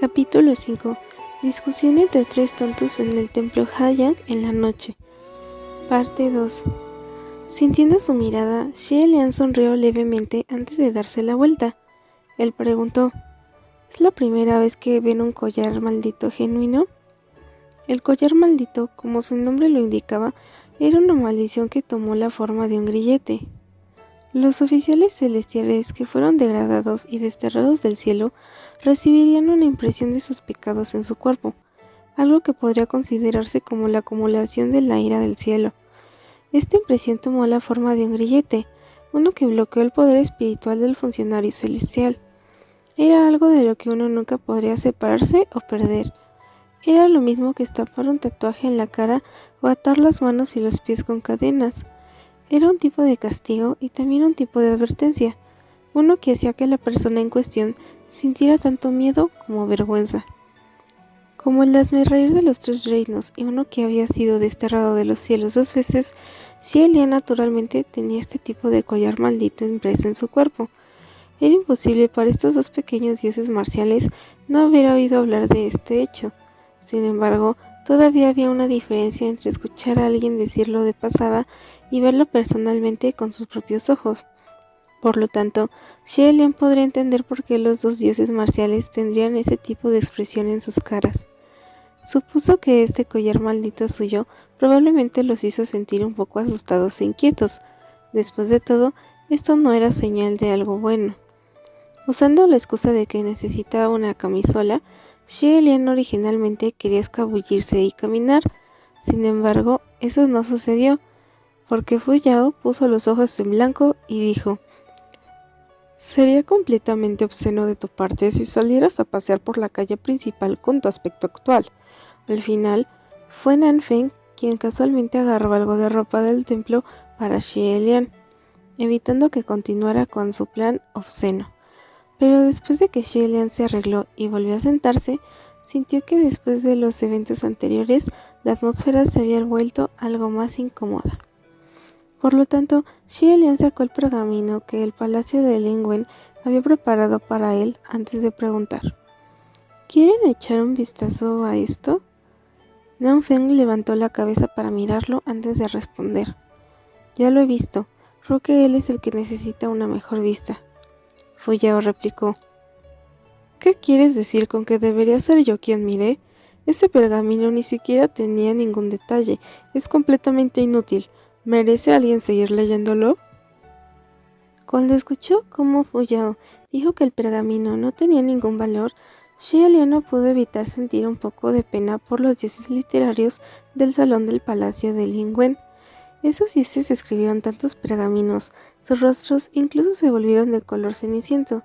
Capítulo 5. Discusión entre tres tontos en el templo Hayang en la noche. Parte 2. Sintiendo su mirada, Xie Lian sonrió levemente antes de darse la vuelta. Él preguntó: ¿Es la primera vez que ven un collar maldito genuino? El collar maldito, como su nombre lo indicaba, era una maldición que tomó la forma de un grillete. Los oficiales celestiales que fueron degradados y desterrados del cielo recibirían una impresión de sus pecados en su cuerpo, algo que podría considerarse como la acumulación de la ira del cielo. Esta impresión tomó la forma de un grillete, uno que bloqueó el poder espiritual del funcionario celestial. Era algo de lo que uno nunca podría separarse o perder. Era lo mismo que estampar un tatuaje en la cara o atar las manos y los pies con cadenas. Era un tipo de castigo y también un tipo de advertencia, uno que hacía que la persona en cuestión sintiera tanto miedo como vergüenza. Como el hazmerreír de los tres reinos y uno que había sido desterrado de los cielos 2 veces, Xie Lian naturalmente tenía este tipo de collar maldito impreso en su cuerpo. Era imposible para estos dos pequeños dioses marciales no haber oído hablar de este hecho. Sin embargo, todavía había una diferencia entre escuchar a alguien decirlo de pasada y verlo personalmente con sus propios ojos. Por lo tanto, Xie Lian podría entender por qué los dos dioses marciales tendrían ese tipo de expresión en sus caras. Supuso que este collar maldito suyo probablemente los hizo sentir un poco asustados e inquietos. Después de todo, esto no era señal de algo bueno. Usando la excusa de que necesitaba una camisola, Xie Lian originalmente quería escabullirse y caminar. Sin embargo, eso no sucedió, porque Fu Yao puso los ojos en blanco y dijo: «Sería completamente obsceno de tu parte si salieras a pasear por la calle principal con tu aspecto actual». Al final, fue Nan Feng quien casualmente agarró algo de ropa del templo para Xie Lian, evitando que continuara con su plan obsceno. Pero después de que Xie Lian se arregló y volvió a sentarse, sintió que después de los eventos anteriores, la atmósfera se había vuelto algo más incómoda. Por lo tanto, Xie Lian sacó el pergamino que el palacio de Lingwen había preparado para él antes de preguntar: ¿Quieren echar un vistazo a esto? Nan Feng levantó la cabeza para mirarlo antes de responder: «Ya lo he visto, creo que él es el que necesita una mejor vista». Fu Yao replicó: «¿Qué quieres decir con que debería ser yo quien mire? Ese pergamino ni siquiera tenía ningún detalle, es completamente inútil. ¿Merece alguien seguir leyéndolo?». Cuando escuchó cómo Fu Yao dijo que el pergamino no tenía ningún valor, Xie Lian no pudo evitar sentir un poco de pena por los dioses literarios del salón del palacio de Lingwen. Esos dioses escribieron tantos pergaminos, sus rostros incluso se volvieron de color ceniciento.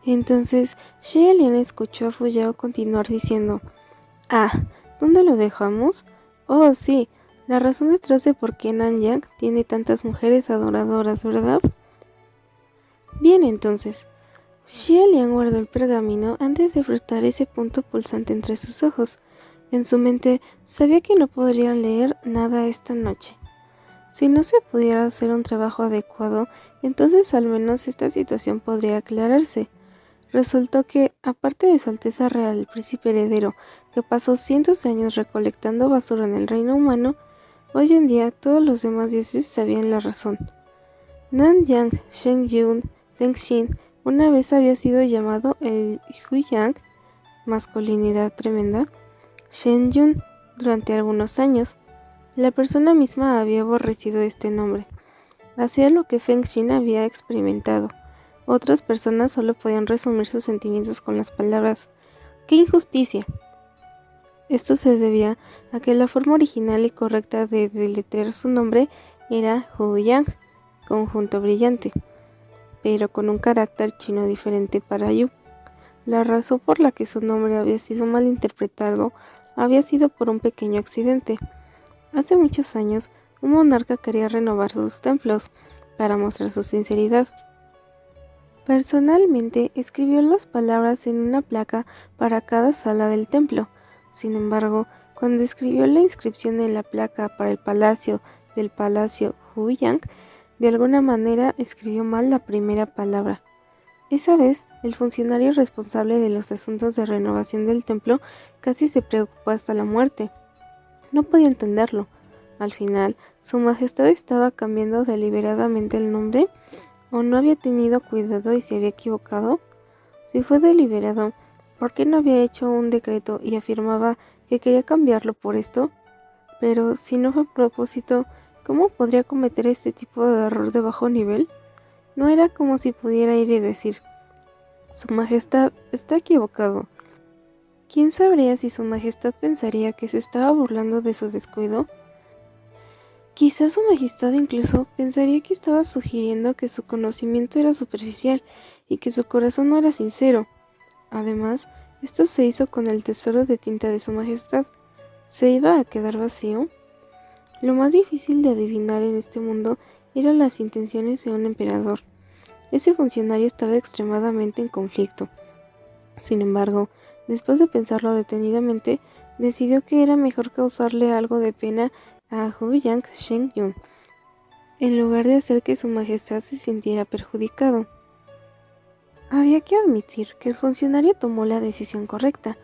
Entonces, Xie Lian escuchó a Fu Yao continuar diciendo: «Ah, ¿dónde lo dejamos? Oh, sí, la razón detrás de por qué Nanyang tiene tantas mujeres adoradoras, ¿verdad?». Bien, entonces, Xie Lian guardó el pergamino antes de frotar ese punto pulsante entre sus ojos. En su mente, sabía que no podría leer nada esta noche. Si no se pudiera hacer un trabajo adecuado, entonces al menos esta situación podría aclararse. Resultó que, aparte de su Alteza Real el Príncipe Heredero, que pasó cientos de años recolectando basura en el reino humano, hoy en día todos los demás dioses sabían la razón. Nanyang, Shen Yun, Feng Xin una vez había sido llamado el Huyang, masculinidad tremenda, Shen Yun, durante algunos años. La persona misma había aborrecido este nombre. Hacía lo que Feng Xin había experimentado. Otras personas solo podían resumir sus sentimientos con las palabras: «¡Qué injusticia!». Esto se debía a que la forma original y correcta de deletrear su nombre era Huyang, conjunto brillante, pero con un carácter chino diferente para Yu. La razón por la que su nombre había sido mal interpretado había sido por un pequeño accidente. Hace muchos años, un monarca quería renovar sus templos para mostrar su sinceridad. Personalmente, escribió las palabras en una placa para cada sala del templo. Sin embargo, cuando escribió la inscripción en la placa para el palacio del palacio Huyang, de alguna manera escribió mal la primera palabra. Esa vez, el funcionario responsable de los asuntos de renovación del templo casi se preocupó hasta la muerte. No podía entenderlo. Al final, Su Majestad estaba cambiando deliberadamente el nombre, o no había tenido cuidado y se había equivocado. Si fue deliberado, ¿por qué no había hecho un decreto y afirmaba que quería cambiarlo por esto? Pero si no fue a propósito, ¿cómo podría cometer este tipo de error de bajo nivel? No era como si pudiera ir y decir: Su Majestad está equivocado. ¿Quién sabría si Su Majestad pensaría que se estaba burlando de su descuido? Quizás Su Majestad incluso pensaría que estaba sugiriendo que su conocimiento era superficial y que su corazón no era sincero. Además, esto se hizo con el tesoro de tinta de Su Majestad. ¿Se iba a quedar vacío? Lo más difícil de adivinar en este mundo eran las intenciones de un emperador. Ese funcionario estaba extremadamente en conflicto. Sin embargo, después de pensarlo detenidamente, decidió que era mejor causarle algo de pena a Huyang Shengyun, en lugar de hacer que Su Majestad se sintiera perjudicado. Había que admitir que el funcionario tomó la decisión correcta.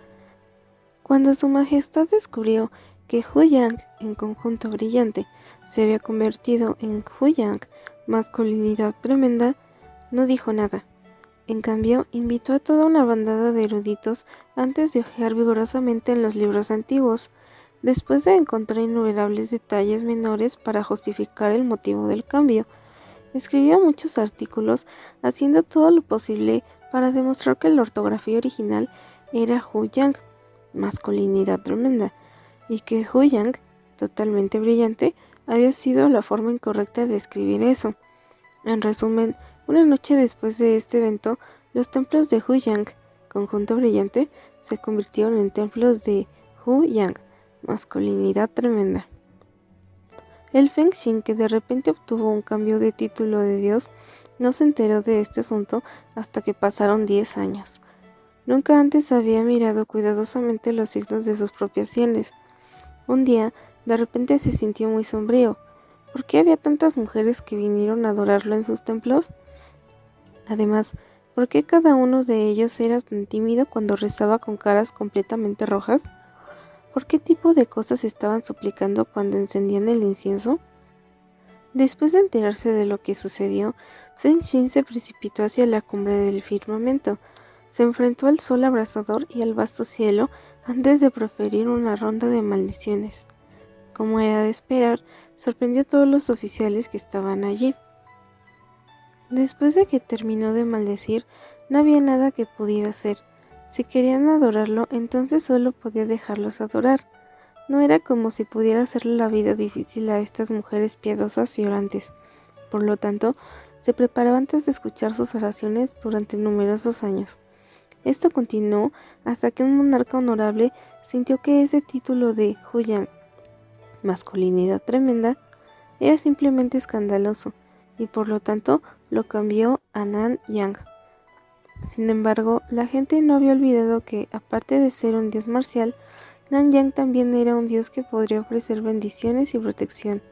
Cuando Su Majestad descubrió que Huyang, en conjunto brillante, se había convertido en Huyang, masculinidad tremenda, no dijo nada. En cambio, invitó a toda una bandada de eruditos antes de hojear vigorosamente en los libros antiguos, después de encontrar innumerables detalles menores para justificar el motivo del cambio. Escribió muchos artículos haciendo todo lo posible para demostrar que la ortografía original era Huyang, masculinidad tremenda, y que Huyang, totalmente brillante, había sido la forma incorrecta de escribir eso. En resumen, una noche después de este evento, los templos de Huyang, conjunto brillante, se convirtieron en templos de Huyang, masculinidad tremenda. El Fengxin, que de repente obtuvo un cambio de título de dios, no se enteró de este asunto hasta que pasaron 10 años. Nunca antes había mirado cuidadosamente los signos de sus propias sienes. Un día, de repente se sintió muy sombrío. ¿Por qué había tantas mujeres que vinieron a adorarlo en sus templos? Además, ¿por qué cada uno de ellos era tan tímido cuando rezaba con caras completamente rojas? ¿Por qué tipo de cosas estaban suplicando cuando encendían el incienso? Después de enterarse de lo que sucedió, Fengxin se precipitó hacia la cumbre del firmamento, se enfrentó al sol abrasador y al vasto cielo antes de proferir una ronda de maldiciones. Como era de esperar, sorprendió a todos los oficiales que estaban allí. Después de que terminó de maldecir, no había nada que pudiera hacer. Si querían adorarlo, entonces solo podía dejarlos adorar. No era como si pudiera hacerle la vida difícil a estas mujeres piadosas y orantes. Por lo tanto, se preparaba antes de escuchar sus oraciones durante numerosos años. Esto continuó hasta que un monarca honorable sintió que ese título de Huyang, masculinidad tremenda, era simplemente escandaloso, y por lo tanto lo cambió a Nan Yang. Sin embargo, la gente no había olvidado que, aparte de ser un dios marcial, Nan Yang también era un dios que podría ofrecer bendiciones y protección.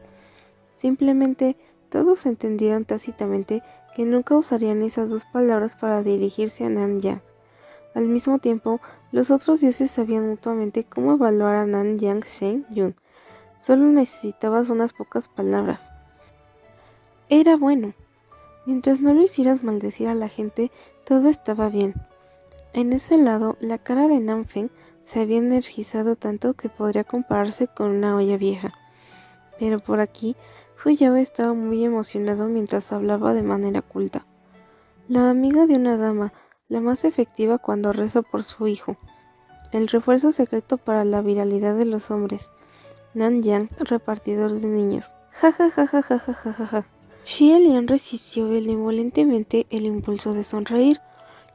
Simplemente todos entendieron tácitamente que nunca usarían esas dos palabras para dirigirse a Nan Yang. Al mismo tiempo, los otros dioses sabían mutuamente cómo evaluar a Nan Yang Shen-yun. Solo necesitabas unas pocas palabras. Era bueno. Mientras no lo hicieras maldecir a la gente, todo estaba bien. En ese lado, la cara de Nanfeng se había energizado tanto que podría compararse con una olla vieja. Pero por aquí, Fuyao estaba muy emocionado mientras hablaba de manera culta. La amiga de una dama, la más efectiva cuando reza por su hijo. El refuerzo secreto para la viralidad de los hombres. Nan Yang, repartidor de niños. Ja ja ja ja ja ja ja ja ja. Xie Lian resistió benevolentemente el impulso de sonreír,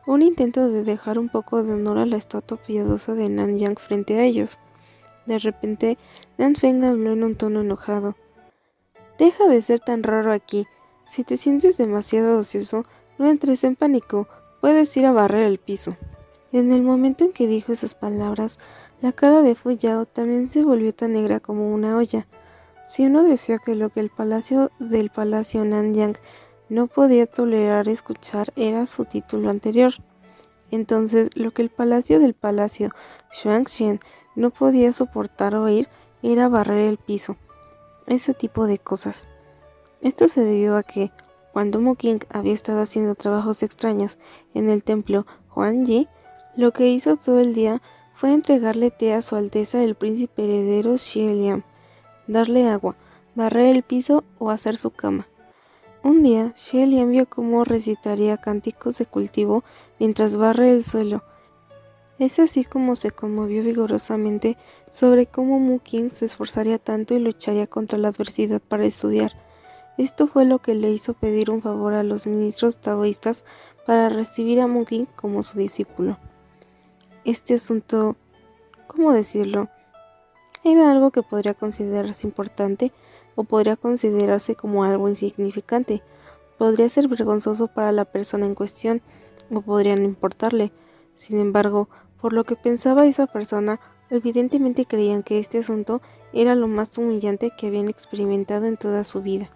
un intento de dejar un poco de honor a la estatua piadosa de Nan Yang frente a ellos. De repente, Nan Feng habló en un tono enojado. Deja de ser tan raro aquí. Si te sientes demasiado ocioso, no entres en pánico, puedes ir a barrer el piso. En el momento en que dijo esas palabras, la cara de Fuyao también se volvió tan negra como una olla. Si uno desea que lo que el palacio Nanyang no podía tolerar escuchar era su título anterior. Entonces, lo que el palacio del palacio Xuanzhen no podía soportar oír era barrer el piso, ese tipo de cosas. Esto se debió a que, cuando Mu Qing había estado haciendo trabajos extraños en el templo Huangyi, lo que hizo todo el día fue entregarle té a su alteza el príncipe heredero Xie Liang, darle agua, barrer el piso o hacer su cama. Un día, Xie Liang vio cómo recitaría cánticos de cultivo mientras barre el suelo. Es así como se conmovió vigorosamente sobre cómo Mu Qing se esforzaría tanto y lucharía contra la adversidad para estudiar. Esto fue lo que le hizo pedir un favor a los ministros taoístas para recibir a Mu Qing como su discípulo. Este asunto, ¿cómo decirlo?, era algo que podría considerarse importante o podría considerarse como algo insignificante. Podría ser vergonzoso para la persona en cuestión o podría no importarle. Sin embargo, por lo que pensaba esa persona, evidentemente creían que este asunto era lo más humillante que habían experimentado en toda su vida.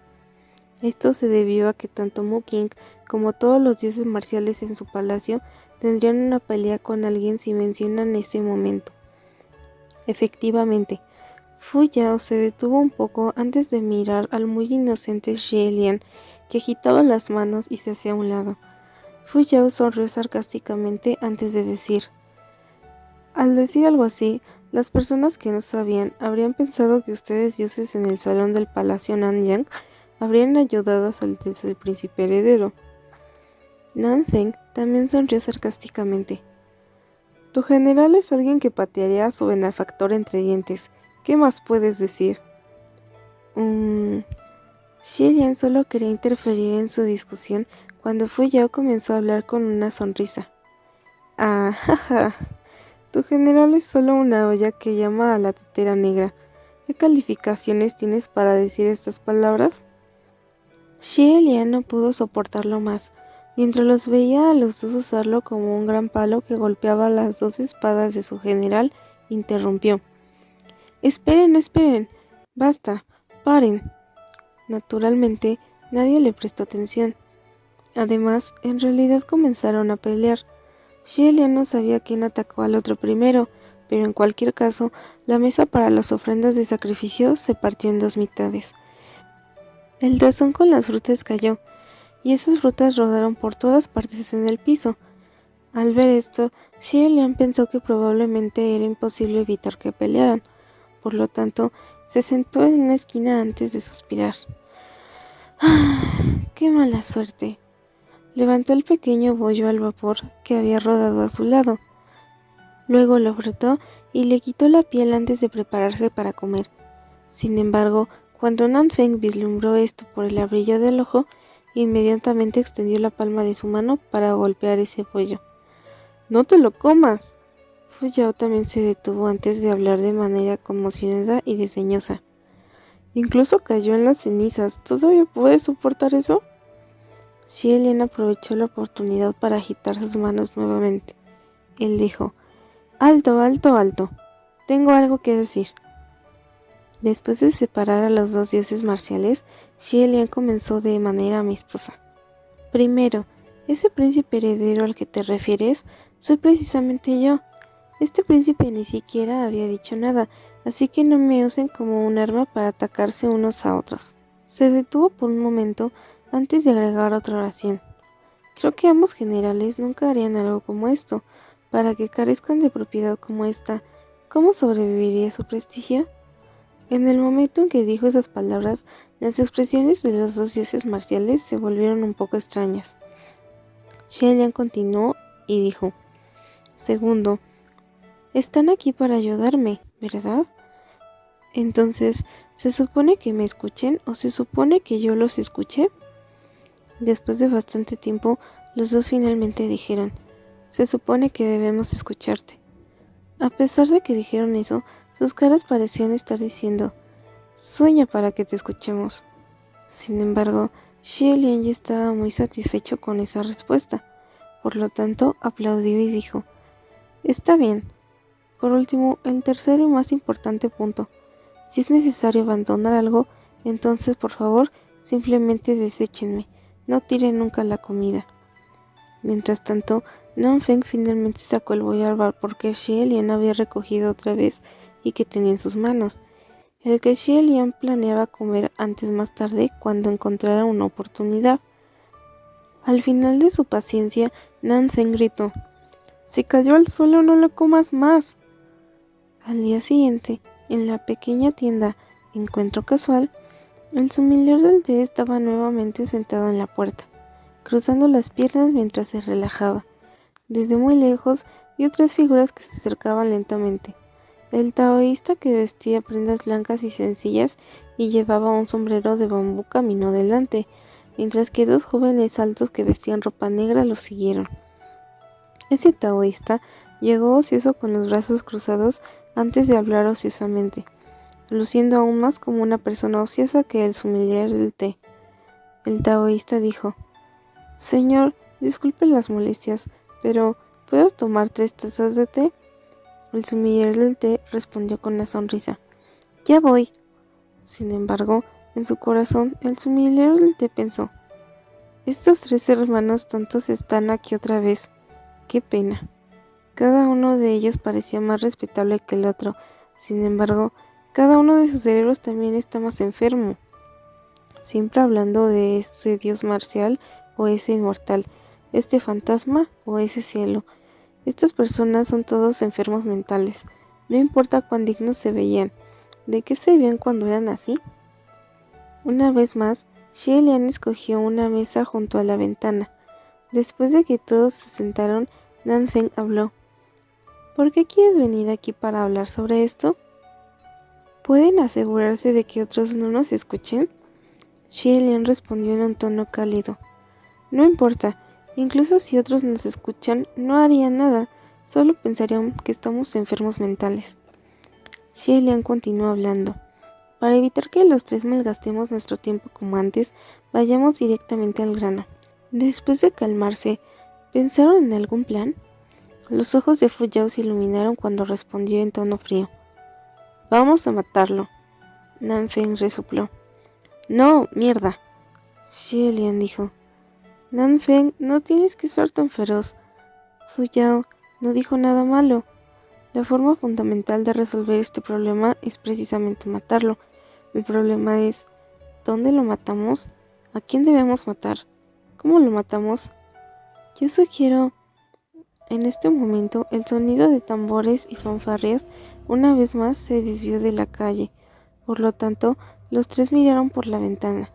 Esto se debió a que tanto Mu Qing como todos los dioses marciales en su palacio tendrían una pelea con alguien si mencionan ese momento. Efectivamente, Fu Yao se detuvo un poco antes de mirar al muy inocente Xie Liang, que agitaba las manos y se hacía a un lado. Fu Yao sonrió sarcásticamente antes de decir: al decir algo así, las personas que no sabían habrían pensado que ustedes dioses en el salón del palacio Nanyang habrían ayudado a su alteza el príncipe heredero. Nanfeng también sonrió sarcásticamente. Tu general es alguien que patearía a su benefactor entre dientes. ¿Qué más puedes decir? Xie Liang solo quería interferir en su discusión cuando Fu Yao comenzó a hablar con una sonrisa. Ah, jaja. Tu general es solo una olla que llama a la tetera negra. ¿Qué calificaciones tienes para decir estas palabras? Xie Liang no pudo soportarlo más. Mientras los veía a los dos usarlo como un gran palo que golpeaba las dos espadas de su general, interrumpió. Esperen, esperen. Basta. Paren. Naturalmente, nadie le prestó atención. Además, en realidad comenzaron a pelear. Xie Liang no sabía quién atacó al otro primero, pero en cualquier caso, la mesa para las ofrendas de sacrificio se partió en dos mitades. El tazón con las frutas cayó, y esas frutas rodaron por todas partes en el piso. Al ver esto, Xie Liang pensó que probablemente era imposible evitar que pelearan. Por lo tanto, se sentó en una esquina antes de suspirar. ¡Qué mala suerte! Levantó el pequeño bollo al vapor que había rodado a su lado. Luego lo frotó y le quitó la piel antes de prepararse para comer. Sin embargo, cuando Nanfeng vislumbró esto por el abrillo del ojo, inmediatamente extendió la palma de su mano para golpear ese pollo. ¡No te lo comas! Fu Yao también se detuvo antes de hablar de manera conmocionada y desdeñosa. Incluso cayó en las cenizas. ¿Todavía puedes soportar eso? Xie Liang aprovechó la oportunidad para agitar sus manos nuevamente. Él dijo: Alto, alto, alto. Tengo algo que decir. Después de separar a los dos dioses marciales, Xie Liang comenzó de manera amistosa. Primero, ese príncipe heredero al que te refieres, soy precisamente yo. Este príncipe ni siquiera había dicho nada, así que no me usen como un arma para atacarse unos a otros. Se detuvo por un momento antes de agregar otra oración. Creo que ambos generales nunca harían algo como esto. Para que carezcan de propiedad como esta, ¿cómo sobreviviría su prestigio? En el momento en que dijo esas palabras, las expresiones de los dos dioses marciales se volvieron un poco extrañas. Xie Liang continuó y dijo: Segundo, están aquí para ayudarme, ¿verdad? Entonces, ¿se supone que me escuchen o se supone que yo los escuché? Después de bastante tiempo, los dos finalmente dijeron: Se supone que debemos escucharte. A pesar de que dijeron eso, sus caras parecían estar diciendo: Sueña para que te escuchemos. Sin embargo, Xie Liang ya estaba muy satisfecho con esa respuesta. Por lo tanto, aplaudió y dijo: Está bien. Por último, el tercer y más importante punto. Si es necesario abandonar algo, entonces por favor, simplemente deséchenme. no tire nunca la comida. Mientras tanto, Nanfeng finalmente sacó el boi al vapor que Xie Lian había recogido otra vez y que tenía en sus manos, el que Xie Lian planeaba comer antes más tarde cuando encontrara una oportunidad. Al final de su paciencia, Nanfeng gritó: «¡Se cayó al suelo, no lo comas más!». Al día siguiente, en la pequeña tienda Encuentro Casual, el sommelier del té estaba nuevamente sentado en la puerta, cruzando las piernas mientras se relajaba. Desde muy lejos vio tres figuras que se acercaban lentamente. El taoísta, que vestía prendas blancas y sencillas y llevaba un sombrero de bambú, caminó delante, mientras que dos jóvenes altos que vestían ropa negra lo siguieron. Ese taoísta llegó ocioso con los brazos cruzados antes de hablar ociosamente, luciendo aún más como una persona ociosa que el sommelier del té. El taoísta dijo: «Señor, disculpe las molestias, pero ¿puedo tomar 3 tazas de té?». El sommelier del té respondió con una sonrisa: «Ya voy». Sin embargo, en su corazón, el sommelier del té pensó: «Estos 3 hermanos tontos están aquí otra vez. Qué pena». Cada uno de ellos parecía más respetable que el otro. Sin embargo, cada uno de sus cerebros también está más enfermo. Siempre hablando de ese dios marcial o ese inmortal, este fantasma o ese cielo. Estas personas son todos enfermos mentales. No importa cuán dignos se veían. ¿De qué servían cuando eran así? Una vez más, Xie Lian escogió una mesa junto a la ventana. Después de que todos se sentaron, Nanfeng habló: «¿Por qué quieres venir aquí para hablar sobre esto? ¿Pueden asegurarse de que otros no nos escuchen?». Xie Lian respondió en un tono cálido: «No importa, incluso si otros nos escuchan, no harían nada, solo pensarían que estamos enfermos mentales». Xie Lian continuó hablando: «Para evitar que los 3 malgastemos nuestro tiempo como antes, vayamos directamente al grano». Después de calmarse, ¿pensaron en algún plan? Los ojos de Fu Yao se iluminaron cuando respondió en tono frío: «Vamos a matarlo». Nanfeng resopló: «No, mierda». Xie Lian dijo: «Nanfeng, no tienes que ser tan feroz. Fu Yao no dijo nada malo. La forma fundamental de resolver este problema es precisamente matarlo. El problema es, ¿dónde lo matamos? ¿A quién debemos matar? ¿Cómo lo matamos? Yo sugiero...». En este momento, el sonido de tambores y fanfarrias una vez más se desvió de la calle. Por lo tanto, los 3 miraron por la ventana.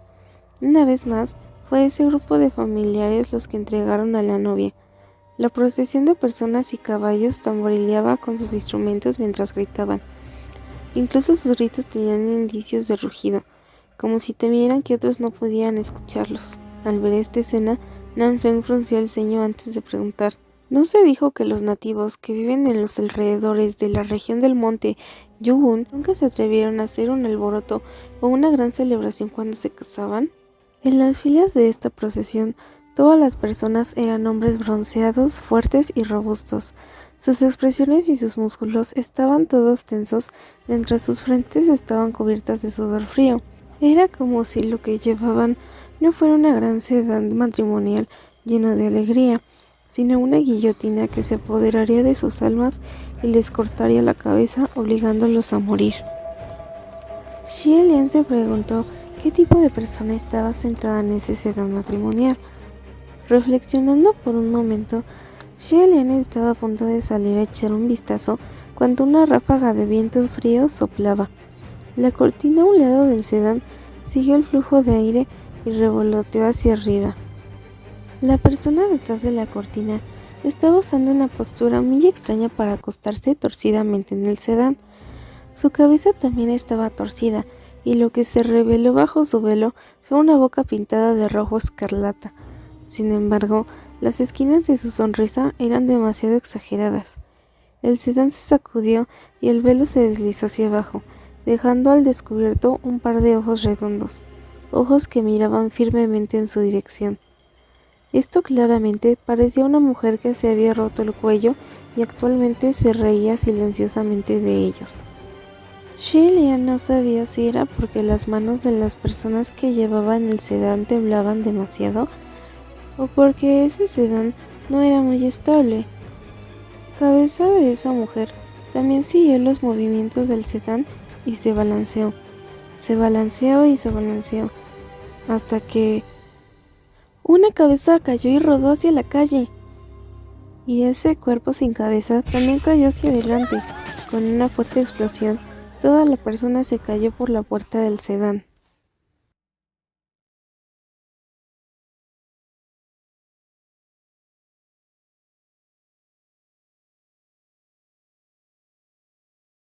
Una vez más, fue ese grupo de familiares los que entregaron a la novia. La procesión de personas y caballos tamborileaba con sus instrumentos mientras gritaban. Incluso sus gritos tenían indicios de rugido, como si temieran que otros no pudieran escucharlos. Al ver esta escena, Nanfeng frunció el ceño antes de preguntar: ¿no se dijo que los nativos que viven en los alrededores de la región del monte Yugun nunca se atrevieron a hacer un alboroto o una gran celebración cuando se casaban? En las filas de esta procesión, todas las personas eran hombres bronceados, fuertes y robustos. Sus expresiones y sus músculos estaban todos tensos, mientras sus frentes estaban cubiertas de sudor frío. Era como si lo que llevaban no fuera una gran seda matrimonial llena de alegría, sino una guillotina que se apoderaría de sus almas y les cortaría la cabeza, obligándolos a morir. Xie Lian se preguntó qué tipo de persona estaba sentada en ese sedán matrimonial. Reflexionando por un momento, Xie Lian estaba a punto de salir a echar un vistazo cuando una ráfaga de viento frío soplaba. La cortina a un lado del sedán siguió el flujo de aire y revoloteó hacia arriba. La persona detrás de la cortina estaba usando una postura muy extraña para acostarse torcidamente en el sedán. Su cabeza también estaba torcida, y lo que se reveló bajo su velo fue una boca pintada de rojo escarlata. Sin embargo, las esquinas de su sonrisa eran demasiado exageradas. El sedán se sacudió y el velo se deslizó hacia abajo, dejando al descubierto un par de ojos redondos, ojos que miraban firmemente en su dirección. Esto claramente parecía una mujer que se había roto el cuello y actualmente se reía silenciosamente de ellos. Xie Lian no sabía si era porque las manos de las personas que llevaba en el sedán temblaban demasiado o porque ese sedán no era muy estable. Cabeza de esa mujer también siguió los movimientos del sedán y se balanceó y se balanceó, hasta que una cabeza cayó y rodó hacia la calle. Y ese cuerpo sin cabeza también cayó hacia adelante. Con una fuerte explosión, toda la persona se cayó por la puerta del sedán.